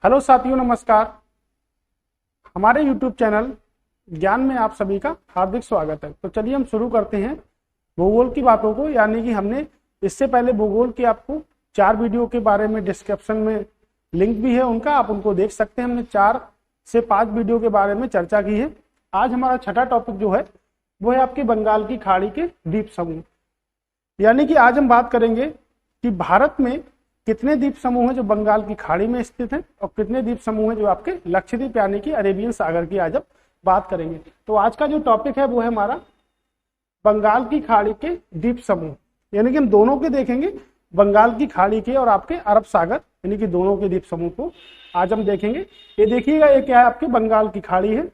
Hello साथियों, नमस्कार। हमारे YouTube चैनल ज्ञान में आप सभी का हार्दिक स्वागत है। तो चलिए हम शुरू करते हैं भूगोल की बातों को। यानी कि हमने इससे पहले भूगोल की आपको 4 वीडियो के बारे में डिस्क्रिप्शन में लिंक भी है उनका, आप उनको देख सकते हैं। हमने 4 से 5 वीडियो के बारे में चर्चा की है। आज हमारा छठा टॉपिक जो है वो है आपकी बंगाल की खाड़ी के द्वीप समूह। यानी कि आज हम बात करेंगे कि भारत में कितने द्वीप समूह हैं जो बंगाल की खाड़ी में स्थित हैं और कितने द्वीप समूह हैं जो आपके लक्षद्वीप यानी कि अरेबियन सागर की आज हम बात करेंगे। तो आज का जो टॉपिक है वो है हमारा बंगाल की खाड़ी के द्वीप समूह। यानी कि हम दोनों के देखेंगे, बंगाल की खाड़ी के और आपके अरब सागर यानी कि दोनों के द्वीप समूह को आज हम देखेंगे। ये देखिएगा, ये क्या है, आपकी बंगाल की खाड़ी है।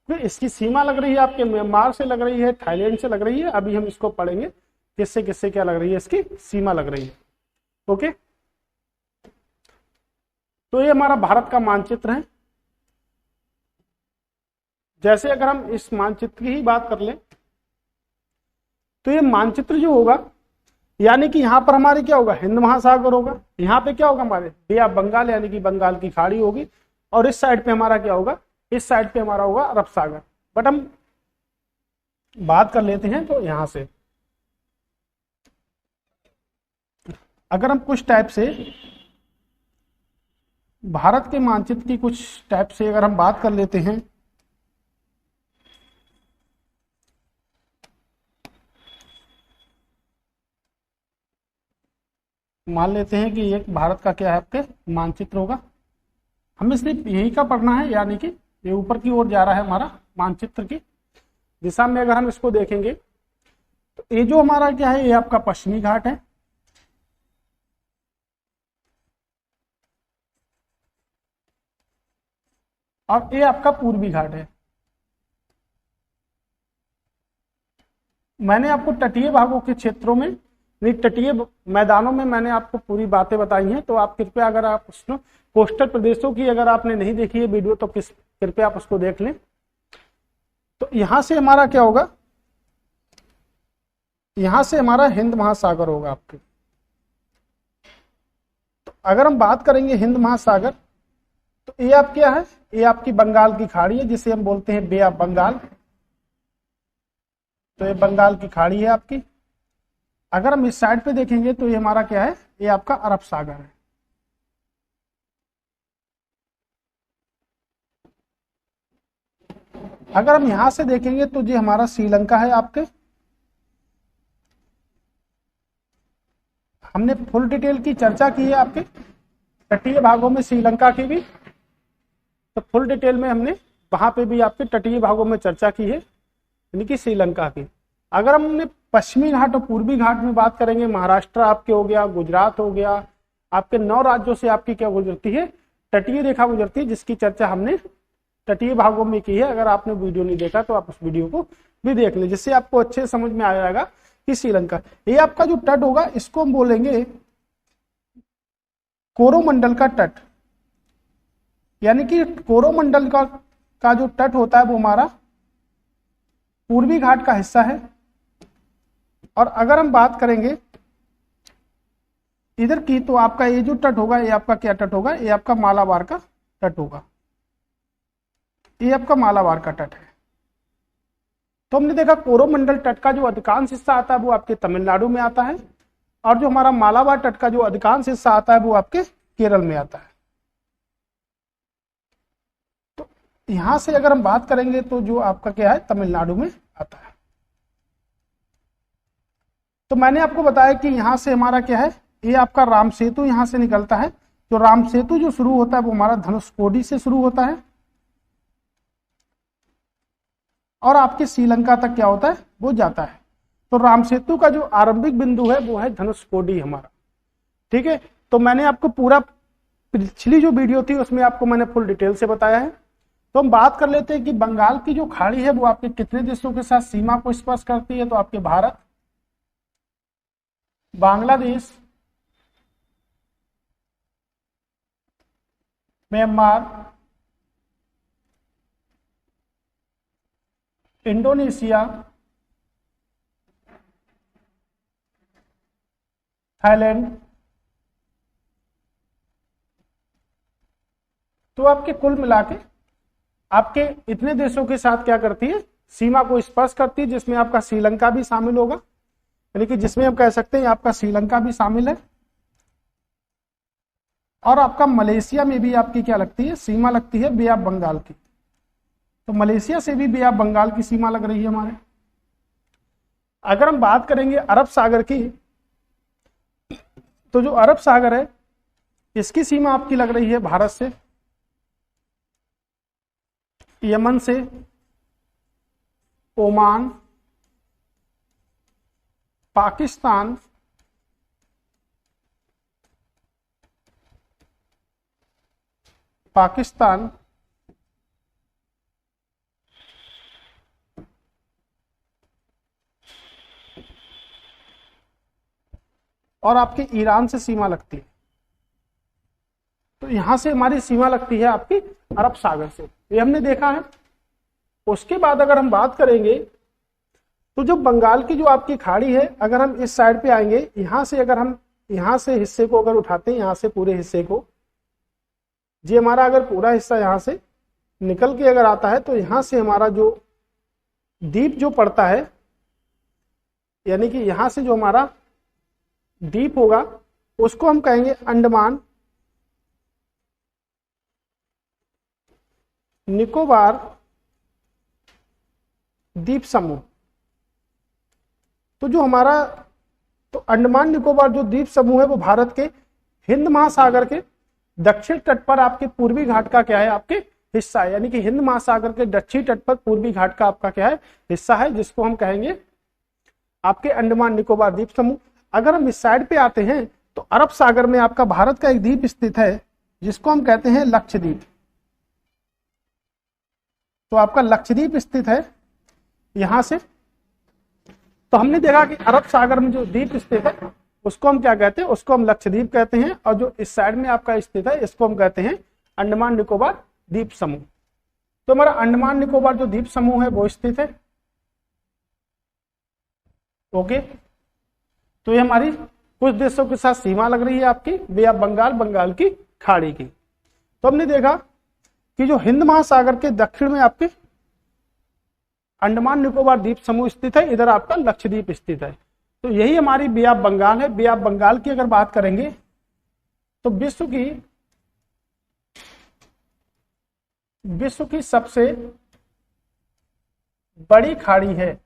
तो इसकी सीमा लग रही है आपके म्यांमार से लग रही है, थाईलैंड से लग रही है। अभी हम इसको पढ़ेंगे किससे किससे क्या लग रही है, इसकी सीमा लग रही है। ओके, तो ये हमारा भारत का मानचित्र है। जैसे अगर हम इस मानचित्र की ही बात कर लें तो ये मानचित्र जो होगा, यानी कि यहां पर हमारे क्या होगा, हिंद महासागर होगा। यहाँ पे क्या होगा, हमारे बे ऑफ बंगाल यानी कि बंगाल की खाड़ी होगी। और इस साइड पे हमारा क्या होगा, इस साइड पे हमारा होगा अरब सागर। बट हम बात कर लेते हैं तो यहां से अगर हम कुछ टाइप से भारत के मानचित्र की कुछ टाइप से अगर हम बात कर लेते हैं, मान लेते हैं कि एक भारत का क्या है आपके मानचित्र होगा। हमें सिर्फ यही का पढ़ना है, यानी कि ये ऊपर की ओर जा रहा है हमारा मानचित्र की दिशा में। अगर हम इसको देखेंगे तो ये जो हमारा क्या है, ये आपका पश्चिमी घाट है। और ये आपका पूर्वी घाट है। मैंने आपको तटीय भागों के क्षेत्रों में, तटीय मैदानों में मैंने आपको पूरी बातें बताई हैं। तो आप कृपया, अगर आप उसको कोस्टल प्रदेशों की अगर आपने नहीं देखी है वीडियो तो कृपया आप उसको देख लें। तो यहां से हमारा क्या होगा, यहां से हमारा हिंद महासागर होगा आपके। तो अगर हम बात करेंगे हिंद महासागर, तो ये आप क्या है, ये आपकी बंगाल की खाड़ी है जिसे हम बोलते हैं बे ऑफ बंगाल। तो ये बंगाल की खाड़ी है आपकी। अगर हम इस साइड पे देखेंगे तो ये हमारा क्या है, ये आपका अरब सागर है। अगर हम यहां से देखेंगे तो ये हमारा श्रीलंका है आपके। हमने फुल डिटेल की चर्चा की है आपके तटीय भागों में श्रीलंका की भी। तो फुल डिटेल में हमने वहां पे भी आपके तटीय भागों में चर्चा की है, यानी कि श्रीलंका की। अगर हमने पश्चिमी घाट और पूर्वी घाट में बात करेंगे, महाराष्ट्र आपके हो गया, गुजरात हो गया, आपके 9 राज्यों से आपकी क्या गुजरती है, तटीय रेखा गुजरती है, जिसकी चर्चा हमने तटीय भागों में की है। अगर आपने वीडियो नहीं देखा तो आप उस वीडियो को भी देख लें, जिससे आपको अच्छे समझ में आ जाएगा कि श्रीलंका, ये आपका जो तट होगा इसको हम बोलेंगे कोरोमंडल का तट। यानी कि कोरोमंडल का जो तट होता है वो हमारा पूर्वी घाट का हिस्सा है। और अगर हम बात करेंगे इधर की, तो आपका ये जो तट होगा, ये आपका क्या तट होगा, ये आपका मालाबार का तट होगा। ये आपका मालाबार का तट है। तो हमने देखा कोरोमंडल तट का जो अधिकांश हिस्सा आता है वो आपके तमिलनाडु में आता है, और जो हमारा मालाबार तट का जो अधिकांश हिस्सा आता है वो आपके केरल में आता है। तो यहां से अगर हम बात करेंगे तो जो आपका क्या है, तमिलनाडु में आता है। तो मैंने आपको बताया कि यहां से हमारा क्या है, ये आपका राम सेतु यहां से निकलता है। जो राम सेतु जो शुरू होता है वो हमारा धनुषकोडी से शुरू होता है, और आपके श्रीलंका तक क्या होता है, वो जाता है। तो राम सेतु का जो आरंभिक बिंदु है वो है धनुषकोडी हमारा। ठीक है, तो मैंने आपको पूरा पिछली जो वीडियो थी उसमें आपको मैंने फुल डिटेल से बताया है। तो हम बात कर लेते हैं कि बंगाल की जो खाड़ी है वो आपके कितने देशों के साथ सीमा को स्पर्श करती है। तो आपके Bharat, Bangladesh, Myanmar, Indonesia, Thailand, तो आपके कुल मिला के आपके इतने देशों के साथ क्या करती है, सीमा को स्पर्श करती है, जिसमें आपका श्रीलंका भी शामिल होगा, यानी कि जिसमें हम कह सकते हैं आपका श्रीलंका भी शामिल है, और आपका मलेशिया में भी आपकी क्या लगती है, सीमा लगती है बे ऑफ बंगाल की। तो मलेशिया से भी बे ऑफ बंगाल की सीमा लग रही है हमारे। अगर हम बात करेंगे अरब सागर की, तो जो अरब सागर है इसकी सीमा आपकी लग रही है भारत से, यमन से, ओमान, पाकिस्तान, और आपके ईरान से सीमा लगती है। तो यहां से हमारी सीमा लगती है आपकी अरब सागर से, ये हमने देखा है। उसके बाद अगर हम बात करेंगे तो जो बंगाल की जो आपकी खाड़ी है, अगर हम इस साइड पे आएंगे, यहां से अगर हम यहां से हिस्से को अगर उठाते हैं, यहां से पूरे हिस्से को, ये हमारा अगर पूरा हिस्सा यहां से निकल के अगर आता है, तो यहां से हमारा जो द्वीप जो पड़ता है, यानी कि यहां से जो हमारा द्वीप होगा उसको हम कहेंगे अंडमान निकोबार द्वीप समूह। तो जो हमारा तो अंडमान निकोबार जो द्वीप समूह है वो भारत के हिंद महासागर के दक्षिण तट पर आपके पूर्वी घाट का क्या है, आपके हिस्सा है, यानी कि हिंद महासागर के दक्षिणी तट पर पूर्वी घाट का आपका क्या है, हिस्सा है, जिसको हम कहेंगे आपके अंडमान निकोबार द्वीप समूह। अगर हम इस साइड पे आते हैं तो अरब सागर में आपका भारत का एक द्वीप स्थित है जिसको हम कहते हैं लक्षद्वीप। तो आपका लक्षद्वीप स्थित है यहां से। तो हमने देखा कि अरब सागर में जो द्वीप स्थित है उसको हम क्या कहते हैं, उसको हम लक्षद्वीप कहते हैं, और जो इस साइड में आपका स्थित है इसको हम कहते हैं अंडमान निकोबार द्वीप समूह। तो हमारा अंडमान निकोबार जो द्वीप समूह है वो स्थित है। ओके, तो ये हमारी कुछ देशों के साथ सीमा लग रही है आपकी बे ऑफ बंगाल, बंगाल की खाड़ी की। तो हमने देखा कि जो हिंद महासागर के दक्षिण में आपके अंडमान निकोबार द्वीप समूह स्थित है, इधर आपका लक्षद्वीप स्थित है। तो यही हमारी बे ऑफ बंगाल है। बे ऑफ बंगाल की अगर बात करेंगे तो विश्व की सबसे बड़ी खाड़ी है,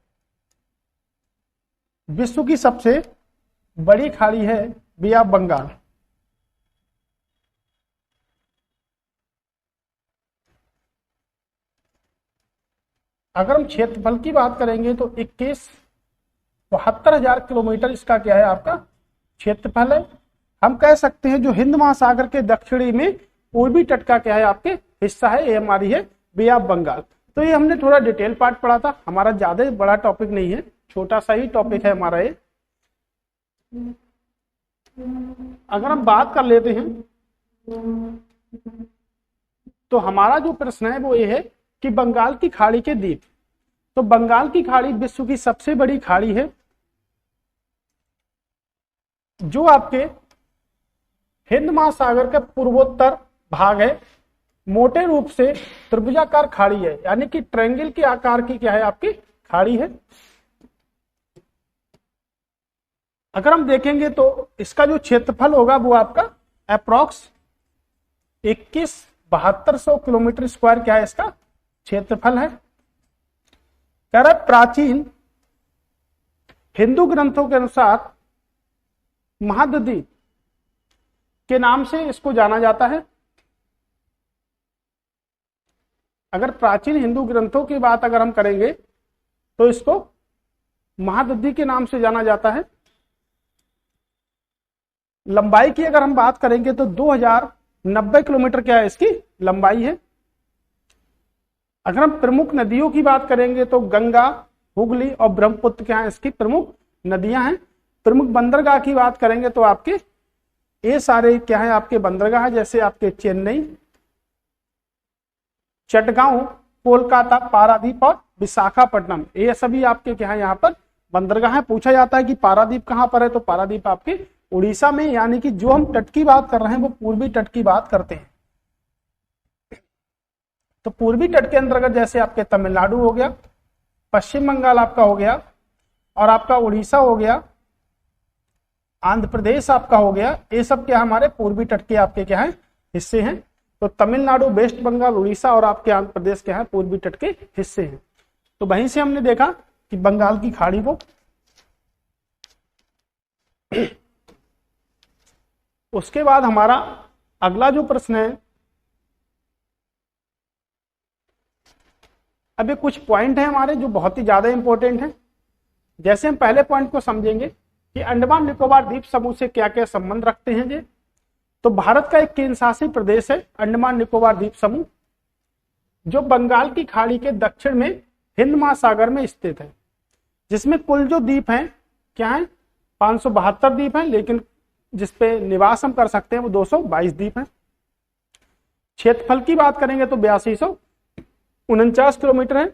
विश्व की सबसे बड़ी खाड़ी है बे ऑफ बंगाल। अगर हम क्षेत्रफल की बात करेंगे तो 71,72,000 किलोमीटर इसका क्या है, आपका क्षेत्रफल है। हम कह सकते हैं जो हिंद महासागर के दक्षिणी में पूर्वी तट का क्या है, आपके हिस्सा है, ये हमारी है बे ऑफ बंगाल। तो ये हमने थोड़ा डिटेल पार्ट पढ़ा था, हमारा ज्यादा बड़ा टॉपिक नहीं है, छोटा सा ही टॉपिक है हमारा ये। अगर हम बात कर लेते हैं तो हमारा जो प्रश्न है वो ये है कि बंगाल की खाड़ी के द्वीप। तो बंगाल की खाड़ी विश्व की सबसे बड़ी खाड़ी है जो आपके हिंद महासागर का पूर्वोत्तर भाग है, मोटे रूप से त्रिभुजाकार खाड़ी है, यानी कि ट्रायंगल के आकार की क्या है, आपकी खाड़ी है। अगर हम देखेंगे तो इसका जो क्षेत्रफल होगा वो आपका अप्रॉक्स 21,7200 किलोमीटर स्क्वायर क्या है, इसका क्षेत्रफल है। कह रहा है प्राचीन हिंदू ग्रंथों के अनुसार महादधी के नाम से इसको जाना जाता है। अगर प्राचीन हिंदू ग्रंथों की बात अगर हम करेंगे तो इसको महादधी के नाम से जाना जाता है। लंबाई की अगर हम बात करेंगे तो 2090 किलोमीटर क्या है, इसकी लंबाई है। अगर हम प्रमुख नदियों की बात करेंगे तो गंगा, हुगली और ब्रह्मपुत्र क्या है, इसकी प्रमुख नदियां हैं। प्रमुख बंदरगाह की बात करेंगे तो आपके ये सारे क्या है, आपके बंदरगाह, जैसे आपके चेन्नई, चटगांव, कोलकाता, पारादीप और विशाखापट्टनम, ये सभी आपके क्या है यहाँ पर बंदरगाह है। पूछा जाता है कि पारादीप कहाँ पर है, तो पारादीप आपके उड़ीसा में, यानी कि जो हम तट की बात कर रहे हैं वो पूर्वी तट की बात करते हैं। तो पूर्वी तट के अंतर्गत जैसे आपके तमिलनाडु हो गया, पश्चिम बंगाल आपका हो गया, और आपका उड़ीसा हो गया, आंध्र प्रदेश आपका हो गया, ये सब क्या हमारे पूर्वी तट के आपके क्या है हिस्से हैं। तो तमिलनाडु, वेस्ट बंगाल, उड़ीसा और आपके आंध्र प्रदेश क्या है पूर्वी तट के हिस्से हैं। तो वहीं से हमने देखा कि बंगाल की खाड़ी को, उसके बाद हमारा अगला जो प्रश्न है, अभी कुछ पॉइंट है हमारे जो बहुत ही ज्यादा इंपॉर्टेंट है। जैसे हम पहले पॉइंट को समझेंगे कि अंडमान निकोबार द्वीप समूह से क्या क्या संबंध रखते हैं ये। तो भारत का एक केंद्र शासित प्रदेश है अंडमान निकोबार द्वीप समूह, जो बंगाल की खाड़ी के दक्षिण में हिंद महासागर में स्थित है, जिसमें कुल जो द्वीप हैं क्या है 572 द्वीप हैं, लेकिन जिसपे निवास हम कर सकते हैं वो 222 द्वीप हैं। क्षेत्रफल की बात करेंगे तो 8249 किलोमीटर है।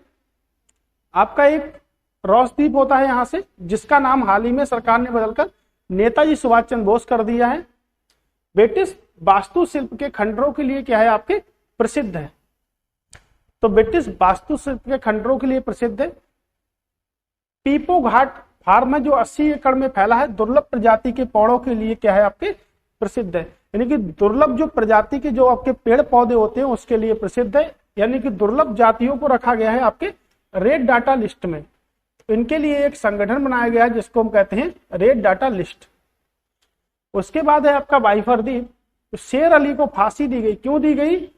आपका एक रॉस द्वीप होता है यहां से, जिसका नाम हाल ही में सरकार ने बदलकर नेताजी सुभाष चंद्र बोस कर दिया है। ब्रिटिश वास्तुशिल्प के खंडरों के लिए क्या है आपके प्रसिद्ध है। तो ब्रिटिश वास्तुशिल्प के खंडरों के लिए प्रसिद्ध है। पीपो घाट फार्म है जो 80 एकड़ में फैला है, दुर्लभ प्रजाति के पौधों के लिए क्या है आपके प्रसिद्ध है। यानी कि दुर्लभ जो प्रजाति के जो आपके पेड़ पौधे होते हैं उसके लिए प्रसिद्ध है। यानी कि दुर्लभ जातियों को रखा गया है आपके रेड डाटा लिस्ट में। इनके लिए एक संगठन बनाया गया है जिसको हम कहते हैं रेड डाटा लिस्ट। उसके बाद है आपका वाइफर द्वीप। तो शेर अली को फांसी दी गई, क्यों दी गई?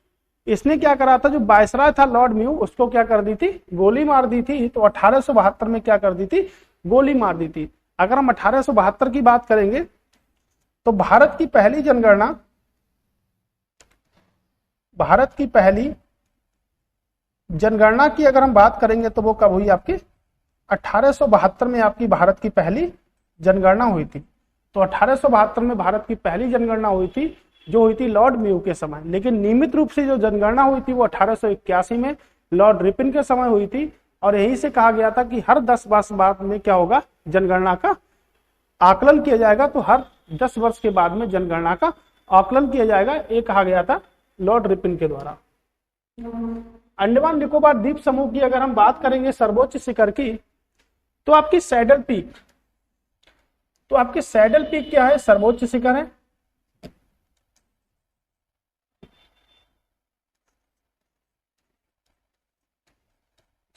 इसने क्या करा था, जो वायसराय था लॉर्ड म्यू, उसको क्या कर दी थी, गोली मार दी थी। तो 1872 में क्या कर दी थी, गोली मार दी थी। अगर हम 1872 की बात करेंगे तो भारत की पहली जनगणना की अगर हम बात करेंगे तो वो कब हुई आपकी 1872 में आपकी भारत की पहली जनगणना हुई थी। तो 1872 में भारत की पहली जनगणना हुई थी, जो हुई थी लॉर्ड म्यू के समय। लेकिन नियमित रूप से जो जनगणना हुई थी वो 1881 में लॉर्ड रिपन के समय हुई थी। और यही से कहा गया था कि हर 10 वर्ष बाद में क्या होगा, जनगणना का आकलन किया जाएगा। तो हर 10 वर्ष के बाद में जनगणना का आकलन किया जाएगा, ये कहा गया था लॉर्ड रिपन के द्वारा। अंडमान निकोबार द्वीप समूह की अगर हम बात करेंगे सर्वोच्च शिखर की, तो आपकी सैडल पीक। तो आपकी सैडल पीक क्या है, सर्वोच्च शिखर है।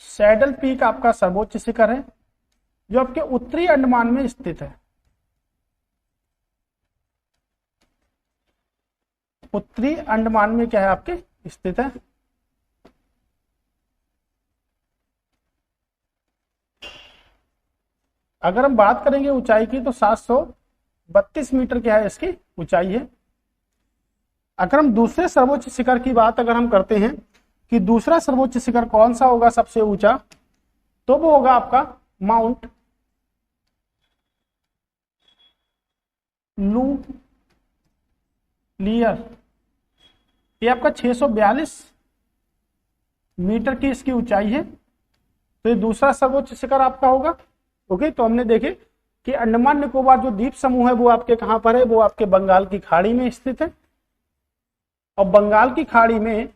सैडल पीक आपका सर्वोच्च शिखर है जो आपके उत्तरी अंडमान में स्थित है। उत्तरी अंडमान में क्या है आपके स्थित है। अगर हम बात करेंगे ऊंचाई की तो 732 मीटर क्या है इसकी ऊंचाई है। अगर हम दूसरे सर्वोच्च शिखर की बात अगर हम करते हैं कि दूसरा सर्वोच्च शिखर कौन सा होगा सबसे ऊंचा, तो वो होगा आपका माउंट लुलियर। ये आपका 642 मीटर की इसकी ऊंचाई है। तो ये दूसरा सर्वोच्च शिखर आपका होगा। ओके, तो हमने देखे कि अंडमान निकोबार जो द्वीप समूह है वो आपके कहां पर है, वो आपके बंगाल की खाड़ी में स्थित है। और बंगाल की खाड़ी में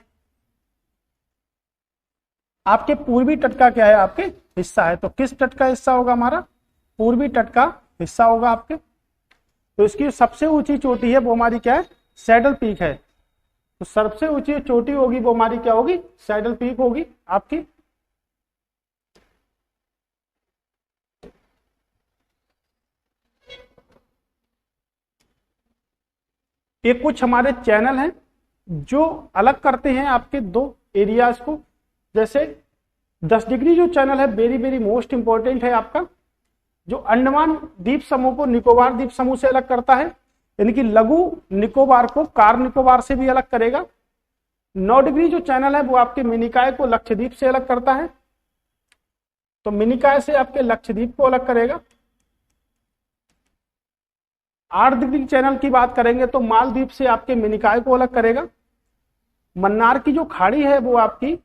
आपके पूर्वी तट का क्या है आपके हिस्सा है। तो किस तट का हिस्सा होगा हमारा, पूर्वी तट का हिस्सा होगा आपके। तो इसकी सबसे ऊंची चोटी है वो हमारी क्या है, सैडल पीक है। तो सबसे ऊंची चोटी होगी वो हमारी क्या होगी, सैडल पीक होगी आपकी। ये कुछ हमारे चैनल हैं जो अलग करते हैं आपके दो एरियाज को। जैसे 10 डिग्री जो चैनल है वेरी वेरी मोस्ट इंपॉर्टेंट है आपका, जो अंडमान द्वीप समूह को निकोबार द्वीप समूह से अलग करता है। यानी कि लघु निकोबार को कार निकोबार से भी अलग करेगा। 9 डिग्री जो चैनल है वो आपके मिनिकॉय को लक्षद्वीप से अलग करता है। तो मिनिकॉय से आपके लक्षद्वीप को अलग करेगा। 8 डिग्री चैनल की बात करेंगे तो मालदीव से आपके मिनिकॉय को अलग करेगा। मन्नार की जो खाड़ी है वो आपकी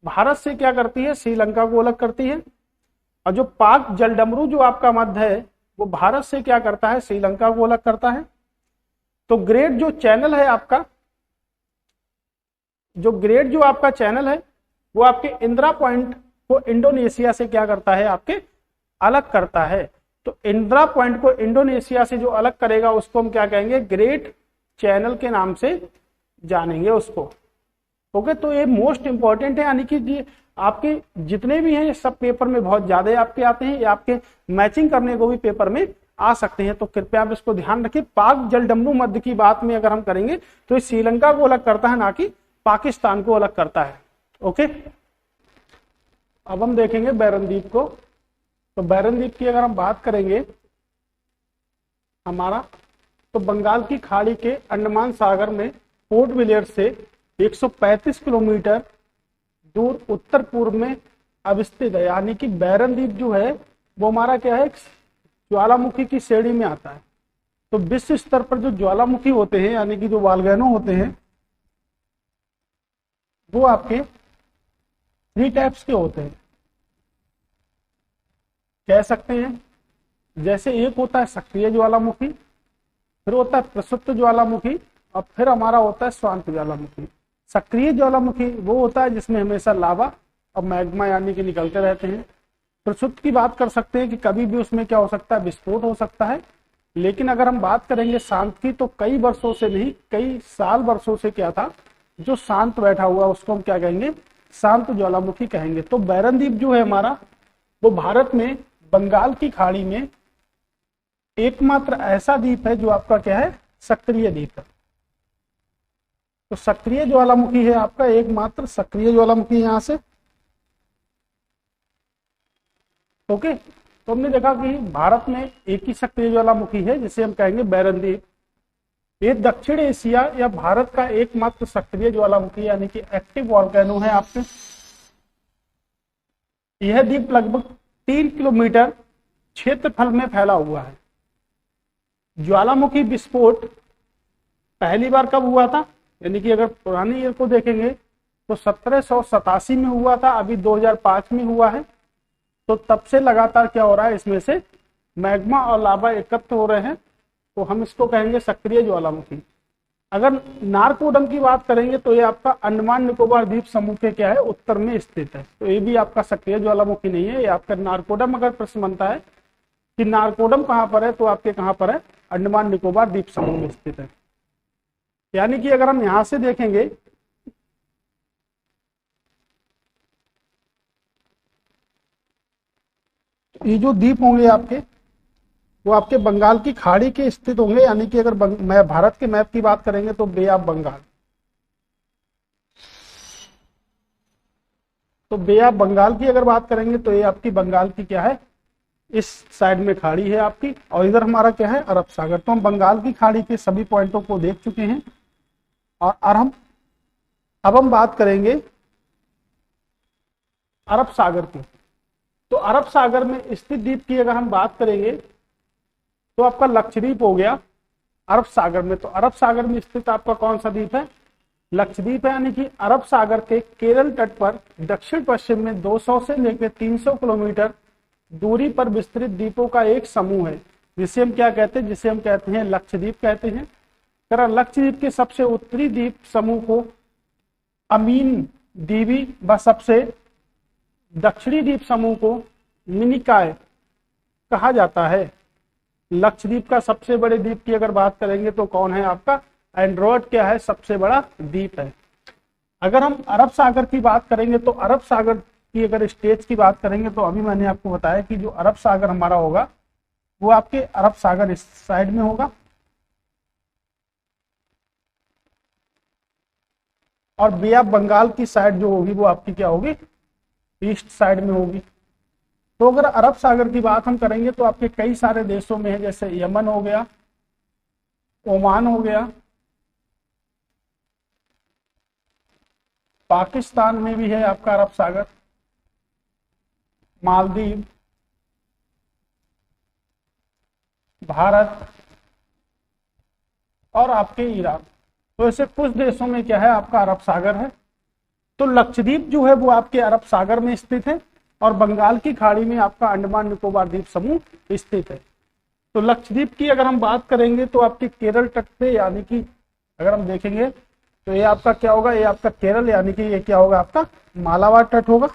भारत से क्या करती है, श्रीलंका को अलग करती है। और जो पाक जलडमरू जो आपका मध्य है वो भारत से क्या करता है, श्रीलंका को अलग करता है। तो ग्रेट जो चैनल है आपका जो ग्रेट जो आपका चैनल है वो आपके इंदिरा पॉइंट को इंडोनेशिया से क्या करता है, आपके अलग करता है। तो इंदिरा पॉइंट को इंडोनेशिया से जो अलग करेगा उसको हम क्या कहेंगे, ग्रेट चैनल के नाम से जानेंगे उसको। ओके, तो ये मोस्ट इंपॉर्टेंट है, यानी कि आपके जितने भी हैं सब पेपर में बहुत ज्यादा आपके आते हैं, या आपके मैचिंग करने को भी पेपर में आ सकते हैं। तो कृपया आप इसको ध्यान रखिए। पाक जलडंबू मध्य की बात में अगर हम करेंगे तो श्रीलंका को अलग करता है, ना कि पाकिस्तान को अलग करता है। ओके, अब हम देखेंगे बैरन द्वीप को। तो बैरन द्वीप की अगर हम बात करेंगे हमारा, तो बंगाल की खाड़ी के अंडमान सागर में पोर्ट ब्लेयर से 135 किलोमीटर दूर उत्तर पूर्व में अवस्थित है। यानी कि बैरन द्वीप जो है वो हमारा क्या है, ज्वालामुखी की श्रेणी में आता है। तो विश्व स्तर पर जो ज्वालामुखी होते हैं, यानी कि जो वॉल्केनो होते हैं, वो आपके 3 टाइप्स के होते हैं, कह सकते हैं। जैसे एक होता है सक्रिय ज्वालामुखी, फिर होता है प्रसुप्त ज्वालामुखी, और फिर हमारा होता है शांत ज्वालामुखी। सक्रिय ज्वालामुखी वो होता है जिसमें हमेशा लावा और मैग्मा यानी कि निकलते रहते हैं। प्रसुप्त की बात कर सकते हैं कि कभी भी उसमें क्या हो सकता है, विस्फोट हो सकता है। लेकिन अगर हम बात करेंगे शांत की, तो कई वर्षों से नहीं, कई साल वर्षों से क्या था, जो शांत बैठा हुआ उसको हम क्या कहेंगे, शांत ज्वालामुखी कहेंगे। तो बैरन द्वीप जो है हमारा, वो भारत में बंगाल की खाड़ी में एकमात्र ऐसा द्वीप है जो आपका क्या है, सक्रिय द्वीप है। तो सक्रिय ज्वालामुखी है आपका, एकमात्र सक्रिय ज्वालामुखी यहां से। ओके, तो हमने देखा कि भारत में एक ही सक्रिय ज्वालामुखी है जिसे हम कहेंगे बैरन द्वीप। ये दक्षिण एशिया या भारत का एकमात्र सक्रिय ज्वालामुखी यानी कि एक्टिव वॉल्केनो है आपके। यह द्वीप लगभग 3 किलोमीटर क्षेत्रफल में फैला हुआ है। ज्वालामुखी विस्फोट पहली बार कब हुआ था, यानी कि अगर पुरानी ईयर को देखेंगे तो 1787 में हुआ था, अभी 2005 में हुआ है। तो तब से लगातार क्या हो रहा है, इसमें से मैग्मा और लावा एकत्र हो रहे हैं। तो हम इसको कहेंगे सक्रिय ज्वालामुखी। अगर नारकोडम की बात करेंगे तो ये आपका अंडमान निकोबार द्वीप समूह के क्या है, उत्तर में स्थित है। तो ये भी आपका सक्रिय ज्वालामुखी नहीं है, ये आपका नारकोडम। अगर प्रश्न बनता है कि नारकोडम कहां पर है, तो आपके कहां पर है, अंडमान निकोबार द्वीप समूह में स्थित है। यानी कि अगर हम यहां से देखेंगे, ये जो द्वीप होंगे आपके, वो आपके बंगाल की खाड़ी के स्थित होंगे। यानी कि अगर मैं भारत के मैप की बात करेंगे तो बे ऑफ बंगाल, तो बे ऑफ बंगाल की अगर बात करेंगे तो ये आपकी बंगाल की क्या है, इस साइड में खाड़ी है आपकी, और इधर हमारा क्या है, अरब सागर। तो हम बंगाल की खाड़ी के सभी पॉइंटों को देख चुके हैं। और अब हम बात करेंगे अरब सागर की। तो अरब सागर में स्थित द्वीप की अगर हम बात करेंगे तो आपका लक्षद्वीप हो गया अरब सागर में। तो अरब सागर में स्थित आपका कौन सा द्वीप है, लक्षद्वीप है। यानी कि अरब सागर के केरल तट पर दक्षिण पश्चिम में 200 से लेकर 300 किलोमीटर दूरी पर विस्तृत द्वीपों का एक समूह है, जिसे हम क्या कहते हैं, जिसे हम कहते हैं लक्षद्वीप कहते हैं। लक्षद्वीप के सबसे उत्तरी द्वीप समूह को अमीन द्वीपी व सबसे दक्षिणी द्वीप समूह को मिनिकॉय कहा जाता है। लक्षद्वीप का सबसे बड़े द्वीप की अगर बात करेंगे तो कौन है, आपका एंड्रोइड क्या है, सबसे बड़ा द्वीप है। अगर हम अरब सागर की बात करेंगे तो अरब सागर की अगर स्टेज की बात करेंगे तो अभी मैंने आपको बताया कि जो अरब सागर हमारा होगा वो आपके अरब सागर इस साइड में होगा, और बे ऑफ बंगाल की साइड जो होगी वो आपकी क्या होगी, ईस्ट साइड में होगी। तो अगर अरब सागर की बात हम करेंगे तो आपके कई सारे देशों में है, जैसे यमन हो गया, ओमान हो गया, पाकिस्तान में भी है आपका अरब सागर, मालदीव, भारत और आपके ईरान। तो ऐसे कुछ देशों में क्या है, आपका अरब सागर है। तो लक्षद्वीप जो है वो आपके अरब सागर में स्थित है, और बंगाल की खाड़ी में आपका अंडमान निकोबार द्वीप समूह स्थित है। तो लक्षद्वीप की अगर हम बात करेंगे तो आपके केरल तट पे, यानी कि अगर हम देखेंगे तो ये आपका क्या होगा, ये आपका केरल, यानी कि ये क्या होगा आपका मालाबार तट होगा।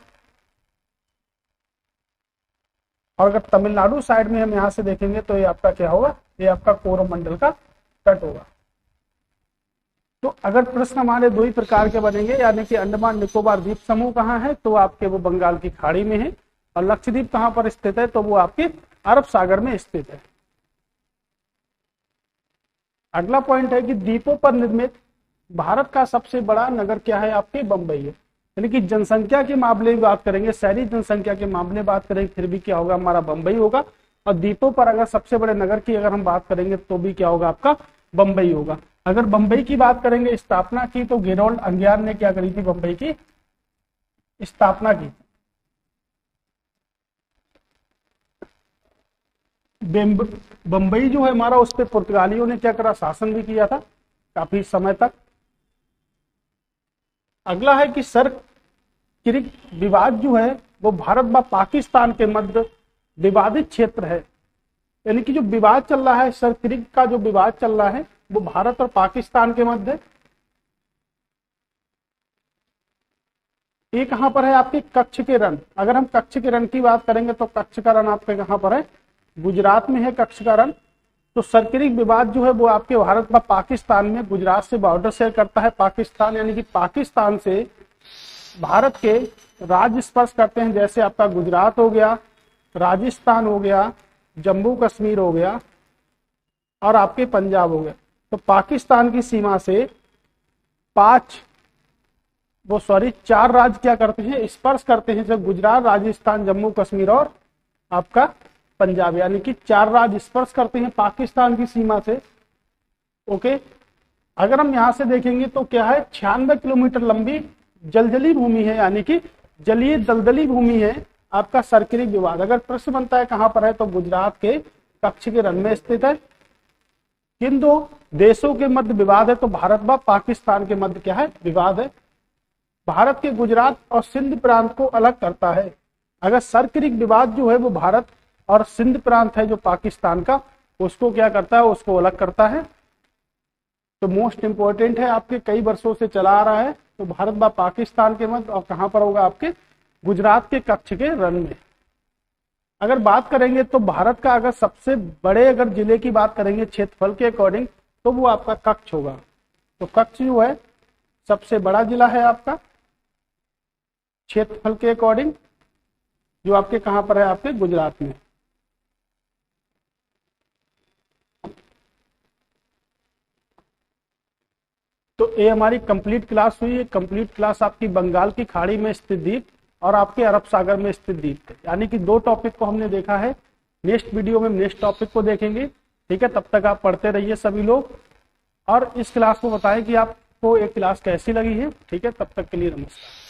और अगर तमिलनाडु साइड में हम यहाँ से देखेंगे तो ये आपका क्या होगा, ये आपका कोरोमंडल का तट होगा। तो अगर प्रश्न हमारे दो ही प्रकार के बनेंगे, यानी कि अंडमान निकोबार द्वीप समूह कहाँ है, तो आपके वो बंगाल की खाड़ी में है, और लक्षद्वीप कहाँ पर स्थित है, तो वो आपके अरब सागर में स्थित है। अगला पॉइंट है कि द्वीपों पर निर्मित भारत का सबसे बड़ा नगर क्या है, आपके बंबई है। यानी कि जनसंख्या के मामले में बात करेंगे, शहरी जनसंख्या के मामले में बात करेंगे, फिर भी क्या होगा, हमारा बंबई होगा। और द्वीपों पर अगर सबसे बड़े नगर की अगर हम बात करेंगे तो भी क्या होगा, आपका बंबई होगा। अगर बंबई की बात करेंगे स्थापना की, तो गेरोल्ड अंगियार ने क्या करी थी, बंबई की स्थापना की। बंबई जो है हमारा, उस पर पुर्तगालियों ने क्या करा, शासन भी किया था काफी समय तक। अगला है कि सर क्रिक विवाद जो है वो भारत व पाकिस्तान के मध्य विवादित क्षेत्र है। यानी कि जो विवाद चल रहा है, सर क्रिक का जो विवाद चल रहा है वो भारत और पाकिस्तान के मध्य। ये कहां पर है, आपके कच्छ के रण। अगर हम कच्छ के रण की बात करेंगे तो कच्छ का रण आपके कहां पर है, गुजरात में है कच्छ का रण। तो सरक्रिक विवाद जो है वो आपके भारत व पाकिस्तान में, गुजरात से बॉर्डर शेयर करता है पाकिस्तान, यानी कि पाकिस्तान से भारत के राज्य स्पर्श करते हैं, जैसे आपका गुजरात हो गया, राजस्थान हो गया, जम्मू कश्मीर हो गया और आपके पंजाब हो गया। तो पाकिस्तान की सीमा से चार राज्य क्या करते हैं, स्पर्श करते हैं, जब गुजरात, राजस्थान, जम्मू कश्मीर और आपका पंजाब, यानी कि 4 राज्य स्पर्श करते हैं पाकिस्तान की सीमा से। ओके, अगर हम यहां से देखेंगे तो क्या है, 96 किलोमीटर लंबी जलजली भूमि है, यानी कि जलीय दलदली भूमि है आपका सरक्रिक विवाद। अगर प्रश्न बनता है कहां पर है, तो गुजरात के कच्छ के रण में स्थित है। किन दो देशों के मध्य विवाद है, तो भारत व पाकिस्तान के मध्य क्या है, विवाद है। भारत के गुजरात और सिंध प्रांत को अलग करता है। अगर सरक्रिक विवाद जो है वो भारत और सिंध प्रांत है जो पाकिस्तान का, उसको क्या करता है, उसको अलग करता है। तो मोस्ट इंपोर्टेंट है, आपके कई वर्षों से चला आ रहा है। तो भारत व पाकिस्तान के मध्य, और कहां पर होगा, आपके गुजरात के कच्छ के रण में। अगर बात करेंगे तो भारत का अगर सबसे बड़े अगर जिले की बात करेंगे क्षेत्रफल के अकॉर्डिंग, तो वो आपका कच्छ होगा। तो कच्छ जो है सबसे बड़ा जिला है आपका क्षेत्रफल के अकॉर्डिंग, जो आपके कहां पर है, आपके गुजरात में। तो ये हमारी कंप्लीट क्लास हुई है। कंप्लीट क्लास आपकी बंगाल की खाड़ी में स्थित द्वीप और आपके अरब सागर में स्थित द्वीप थे, यानी कि 2 टॉपिक को हमने देखा है। नेक्स्ट वीडियो में नेक्स्ट टॉपिक को देखेंगे, ठीक है। तब तक आप पढ़ते रहिए सभी लोग, और इस क्लास को बताएं कि आपको ये क्लास कैसी लगी है, ठीक है। तब तक के लिए नमस्कार।